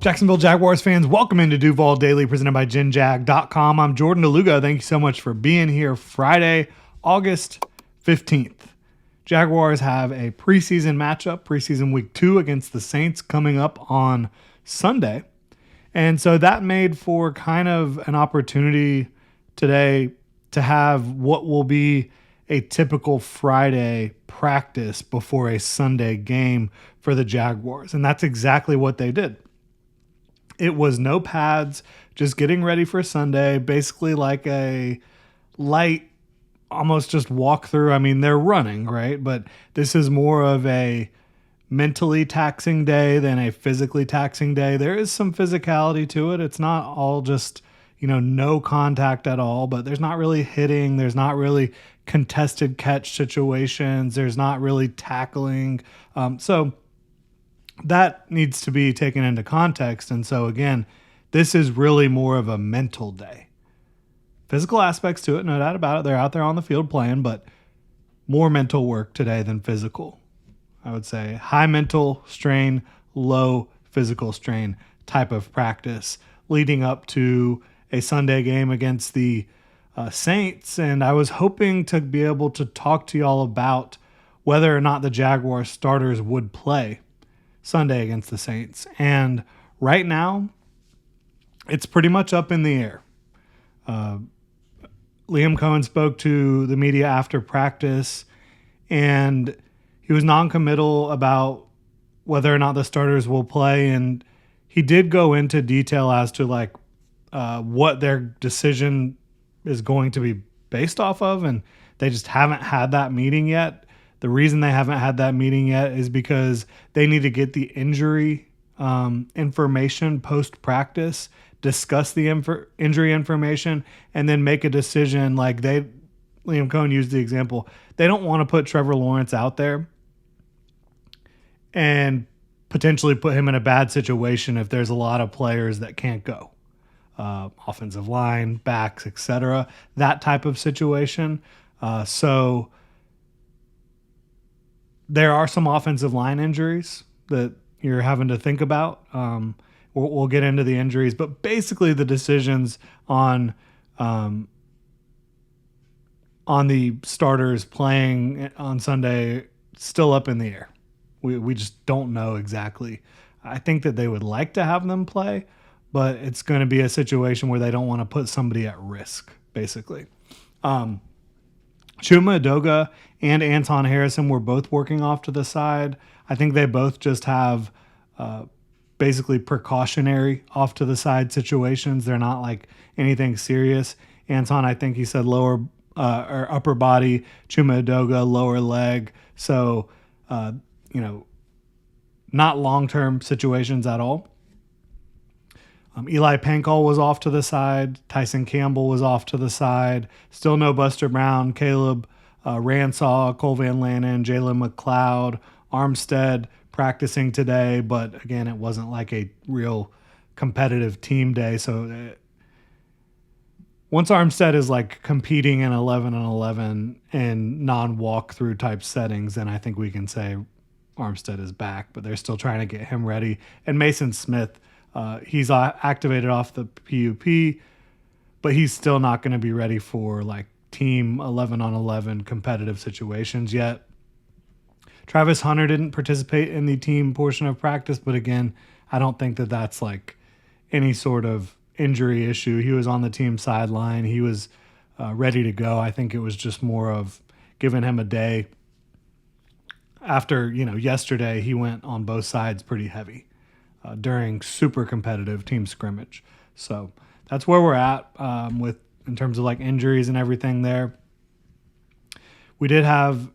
Jacksonville Jaguars fans, welcome into Duval Daily presented by GenJag.com. I'm Jordan DeLuga. Thank you so much for being here. Friday, August 15th. Jaguars have a preseason matchup, preseason week 2 against the Saints coming up on Sunday. And so that made for kind of an opportunity today to have what will be a typical Friday practice before a Sunday game for the Jaguars. And that's exactly what they did. It was no pads, just getting ready for Sunday, basically like a light, almost just walk through. I mean, they're running, right? But this is more of a mentally taxing day than a physically taxing day. There is some physicality to it. It's not all just, no contact at all, but there's not really hitting. There's not really contested catch situations. There's not really tackling. So that needs to be taken into context. And so, again, this is really more of a mental day. Physical aspects to it, no doubt about it. They're out there on the field playing, but more mental work today than physical. I would say high mental strain, low physical strain type of practice leading up to a Sunday game against the Saints. And I was hoping to be able to talk to y'all about whether or not the Jaguars starters would play Sunday against the Saints. And right now, it's pretty much up in the air. Liam Cohen spoke to the media after practice, and he was non-committal about whether or not the starters will play. And he did go into detail as to what their decision is going to be based off of. And they just haven't had that meeting yet. The reason they haven't had that meeting yet is because they need to get the injury information post-practice, discuss the injury information, and then make a decision. Liam Cohen used the example. They don't want to put Trevor Lawrence out there and potentially put him in a bad situation if there's a lot of players that can't go. Offensive line, backs, etc. That type of situation. So there are some offensive line injuries that you're having to think about. We'll get into the injuries, but basically the decisions on the starters playing on Sunday still up in the air. We just don't know exactly. I think that they would like to have them play, but it's going to be a situation where they don't want to put somebody at risk, basically. Chuma Edoga and Anton Harrison were both working off to the side. I think they both just have basically precautionary off to the side situations. They're not like anything serious. Anton, I think he said lower or upper body. Chuma Edoga, lower leg. So, not long-term situations at all. Eli Pankall was off to the side. Tyson Campbell was off to the side. Still no Buster Brown, Caleb Ransaw, Cole Van Lannon, Jalen McLeod, Armstead practicing today. But again, it wasn't like a real competitive team day. So once Armstead is like competing in 11-on-11 in non-walkthrough type settings, then I think we can say Armstead is back. But they're still trying to get him ready. And Mason Smith, he's activated off the PUP, but he's still not going to be ready for like team 11-on-11 competitive situations yet. Travis Hunter didn't participate in the team portion of practice, but again, I don't think that that's like any sort of injury issue. He was on the team sideline. He was ready to go. I think it was just more of giving him a day. After, yesterday he went on both sides pretty heavy during super competitive team scrimmage. So that's where we're at in terms of like injuries and everything there. We did have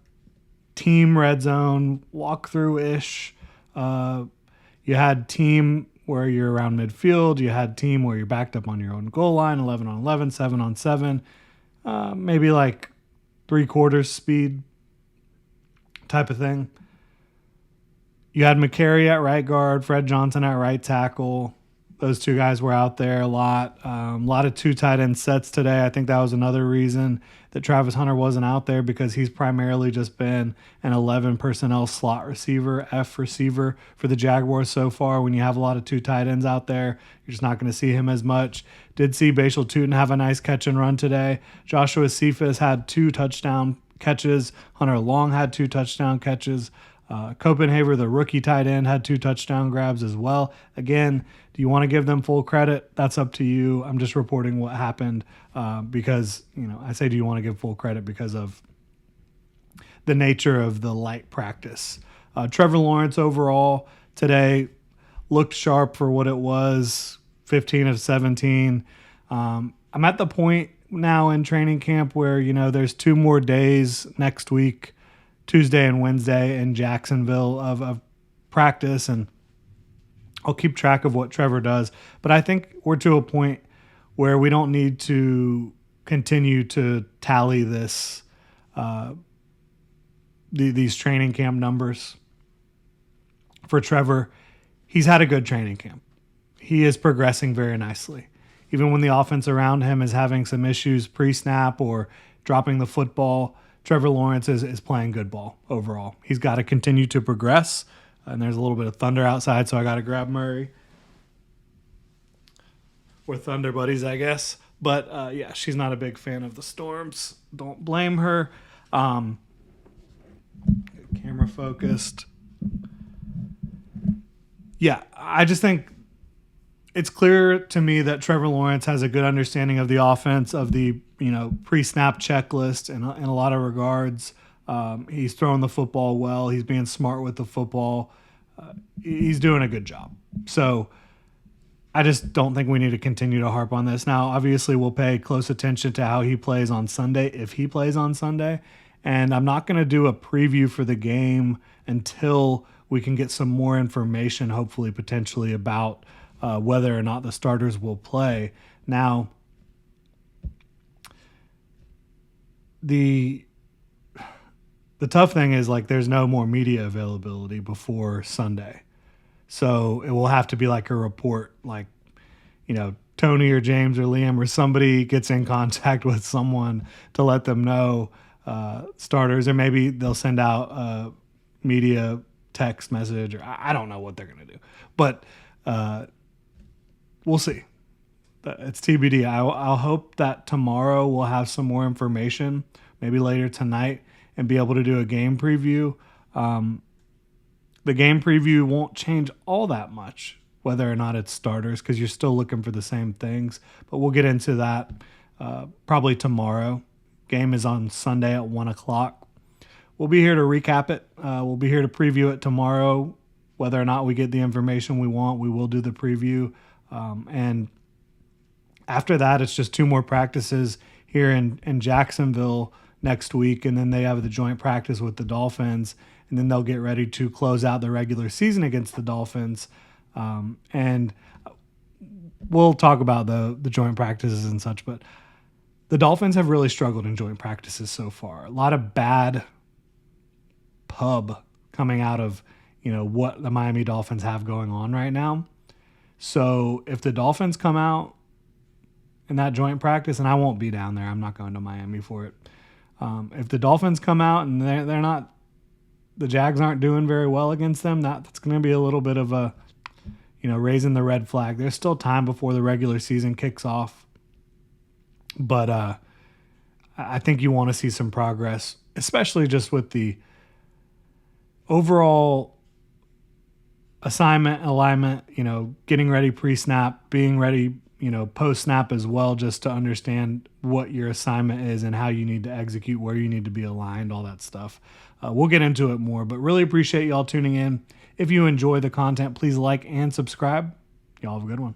team red zone walkthrough-ish. You had team where you're around midfield. You had team where you're backed up on your own goal line, 11-on-11, 7-on-7, maybe like 3/4 speed type of thing. You had McCary at right guard, Fred Johnson at right tackle, Those two guys were out there a lot. A lot of two tight end sets today. I think that was another reason that Travis Hunter wasn't out there, because he's primarily just been an 11 personnel slot receiver, F receiver for the Jaguars so far. When you have a lot of two tight ends out there, you're just not going to see him as much. Did see Bashal Tootin have a nice catch and run today. Joshua Cephas had 2 touchdown catches. Hunter Long had 2 touchdown catches. Copenhaver, the rookie tight end, had 2 touchdown grabs as well. Again, do you want to give them full credit? That's up to you. I'm just reporting what happened because, I say do you want to give full credit because of the nature of the light practice. Trevor Lawrence overall today looked sharp for what it was, 15 of 17. I'm at the point now in training camp where, there's 2 more days next week, Tuesday and Wednesday in Jacksonville of practice, and I'll keep track of what Trevor does. But I think we're to a point where we don't need to continue to tally this these training camp numbers for Trevor. He's had a good training camp. He is progressing very nicely. Even when the offense around him is having some issues pre-snap or dropping the football, Trevor Lawrence is playing good ball overall. He's got to continue to progress. And there's a little bit of thunder outside, so I got to grab Murray. We're thunder buddies, I guess. But, yeah, she's not a big fan of the storms. Don't blame her. Camera focused. Yeah, I just think it's clear to me that Trevor Lawrence has a good understanding of the offense, of the pre-snap checklist in a lot of regards. He's throwing the football well. He's being smart with the football. He's doing a good job. So I just don't think we need to continue to harp on this. Now, obviously, we'll pay close attention to how he plays on Sunday, if he plays on Sunday. And I'm not going to do a preview for the game until we can get some more information, hopefully, potentially, about whether or not the starters will play. Now, the tough thing is, there's no more media availability before Sunday. So it will have to be like a report, Tony or James or Liam or somebody gets in contact with someone to let them know starters, or maybe they'll send out a media text message, or I don't know what they're going to do. But we'll see. It's TBD. I'll hope that tomorrow we'll have some more information, maybe later tonight, and be able to do a game preview. The game preview won't change all that much, whether or not it's starters, because you're still looking for the same things. But we'll get into that probably tomorrow. Game is on Sunday at 1 o'clock. We'll be here to recap it. We'll be here to preview it tomorrow. Whether or not we get the information we want, we will do the preview. And after that, it's just 2 more practices here in Jacksonville next week, and then they have the joint practice with the Dolphins, and then they'll get ready to close out the regular season against the Dolphins. And we'll talk about the joint practices and such, but the Dolphins have really struggled in joint practices so far. A lot of bad pub coming out of what the Miami Dolphins have going on right now. So if the Dolphins come out in that joint practice, and I won't be down there, I'm not going to Miami for it. If the Dolphins come out and they're not, the Jags aren't doing very well against them, that's going to be a little bit of a, raising the red flag. There's still time before the regular season kicks off. But I think you want to see some progress, especially just with the overall assignment, alignment, getting ready pre-snap, being ready, post-snap as well, just to understand what your assignment is and how you need to execute, where you need to be aligned, all that stuff. We'll get into it more, but really appreciate y'all tuning in. If you enjoy the content, please like and subscribe. Y'all have a good one.